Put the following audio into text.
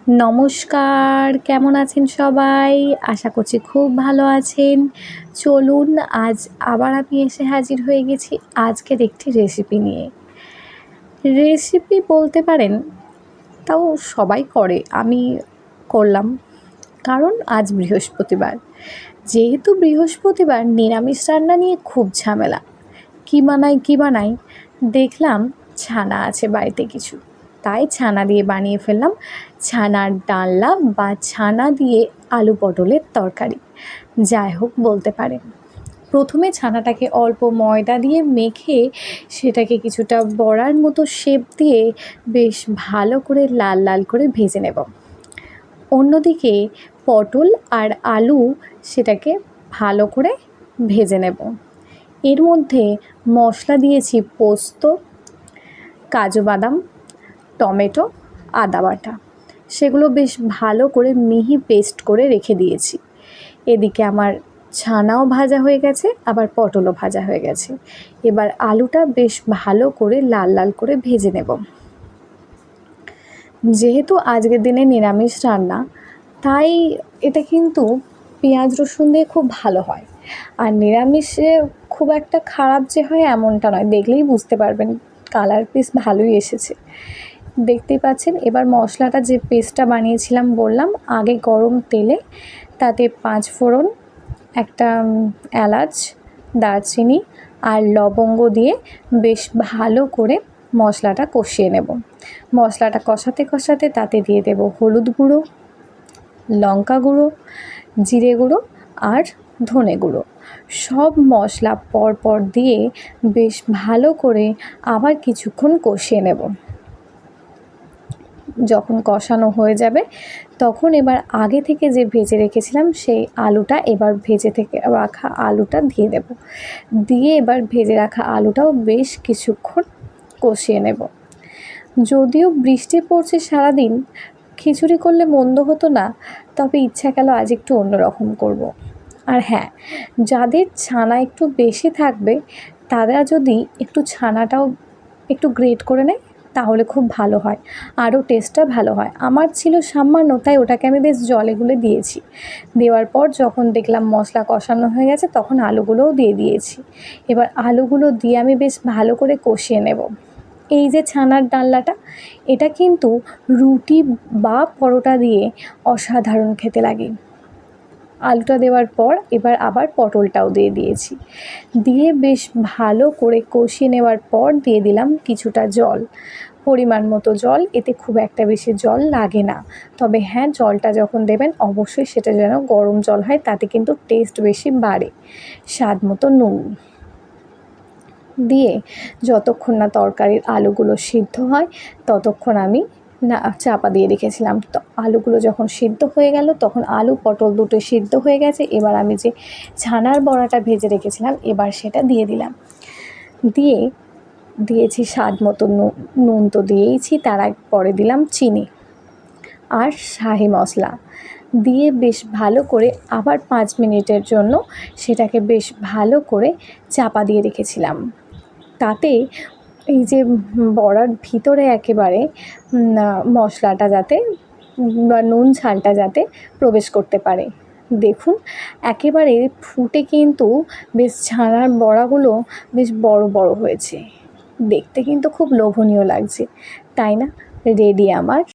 নমস্কার, কেমন আছেন সবাই? আশা করছি খুব ভালো আছেন। চলুন আজ আবার আমি এসে হাজির হয়ে গেছি আজকের একটি রেসিপি নিয়ে। রেসিপি বলতে পারেন, তাও সবাই করে, আমি করলাম। কারণ আজ বৃহস্পতিবার। যেহেতু বৃহস্পতিবার নিরামিষ রান্না নিয়ে খুব ঝামেলা। কী বানাই দেখলাম ছানা আছে বাড়িতে কিছু, তাই ছানা দিয়ে বানিয়ে ফেললাম ছানার ডালনা বা ছানা দিয়ে আলু পটলের তরকারি, যাই হোক বলতে পারেন। প্রথমে ছানাটাকে অল্প ময়দা দিয়ে মেখে সেটাকে কিছুটা বড়ার মতো শেপ দিয়ে বেশ ভালো করে লাল লাল করে ভেজে নেব। অন্যদিকে পটল আর আলু সেটাকে ভালো করে ভেজে নেব। এর মধ্যে মশলা দিয়েছি পোস্ত, কাজু বাদাম, টমেটো, আদা বাটা, সেগুলো বেশ ভালো করে মিহি পেস্ট করে রেখে দিয়েছি। এদিকে আমার ছানাও ভাজা হয়ে গেছে, আবার পটলও ভাজা হয়ে গেছে। এবার আলুটা বেশ ভালো করে লাল লাল করে ভেজে নেব। যেহেতু আজকের দিনে নিরামিষ রান্না, তাই এটা কিন্তু পেঁয়াজ রসুন দিয়ে খুব ভালো হয়। আর নিরামিষে খুব একটা খারাপ যে হয় এমনটা নয়, দেখলেই বুঝতে পারবেন। কালার বেশ ভালোই এসেছে, দেখতেই পাচ্ছেন। এবার মশলাটা যে পেস্টটা বানিয়েছিলাম বললাম, আগে গরম তেলে তাতে 5 ফোড়ন, একটা এলাচ, দারচিনি আর লবঙ্গ দিয়ে বেশ ভালো করে মশলাটা কষিয়ে নেব। মশলাটা কষাতে কষাতে তাতে দিয়ে দেব হলুদ গুঁড়ো, লঙ্কা গুঁড়ো, জিরে গুঁড়ো আর ধনে গুঁড়ো। সব মশলা পরপর দিয়ে বেশ ভালো করে আবার কিছুক্ষণ কষিয়ে নেব। যখন কষানো হয়ে যাবে তখন এবার আগে থেকে যে ভেজে রেখেছিলাম সেই আলুটা, এবার ভেজে থেকে রাখা আলুটা দিয়ে দেব। দিয়ে এবার ভেজে রাখা আলুটাও বেশ কিছুক্ষণ কষিয়ে নেব। যদিও বৃষ্টি পড়ছে সারাদিন, খিচুড়ি করলে মন্দ হতো না, তবে ইচ্ছা গেল আজ একটু অন্যরকম করব। আর হ্যাঁ, যাদের ছানা একটু বেশি থাকবে তারা যদি একটু ছানাটাও একটু গ্রেট করে নেয় তাহলে খুব ভালো হয়, আরও টেস্টটা ভালো হয়। আমার ছিল সামান্য, তাই ওটাকে আমি বেশ জলে গুলে দিয়েছি। দেওয়ার পর যখন দেখলাম মশলা কষানো হয়ে গেছে তখন আলুগুলোও দিয়ে দিয়েছি। এবার আলুগুলো দিয়ে আমি বেশ ভালো করে কষিয়ে নেব। এই যে ছানার ডালনাটা, এটা কিন্তু রুটি বা পরোটা দিয়ে অসাধারণ খেতে লাগে। আলুটা দেওয়ার পর এবার আবার পটলটাও দিয়ে দিয়েছি। দিয়ে বেশ ভালো করে কষিয়ে নেওয়ার পর দিয়ে দিলাম কিছুটা জল, পরিমাণ মতো জল। এতে খুব একটা বেশি জল লাগে না, তবে হ্যাঁ, জলটা যখন দেবেন অবশ্যই সেটা যেন গরম জল হয়, তাতে কিন্তু টেস্ট বেশি বাড়ে। স্বাদ মতো নুন দিয়ে যতক্ষণ না তরকারির আলুগুলো সিদ্ধ হয় ততক্ষণ আমি চাপা দিয়ে রেখেছিলাম। তো আলুগুলো যখন সিদ্ধ হয়ে গেল তখন আলু পটল দুটো সিদ্ধ হয়ে গেছে। এবার আমি যে ছানার বড়াটা ভেজে রেখেছিলাম এবার সেটা দিয়ে দিলাম। দিয়েছি স্বাদ মতো নুন তো দিয়েইছি, তার পরে দিলাম চিনি আর শাহি মশলা দিয়ে বেশ ভালো করে আবার 5 মিনিটের জন্য সেটাকে বেশ ভালো করে চাপা দিয়ে রেখেছিলাম। তাতে এই যে বড়ার ভিতরে একেবারে মশলাটা যাতে বা নুন ঝালটা যাতে প্রবেশ করতে পারে। দেখুন একেবারে ফুটে কিন্তু বেশ ছানার বড়াগুলো বেশ বড় বড় হয়েছে, দেখতে কিন্তু খুব লোভনীয় লাগছে, তাই না? রেডি আমার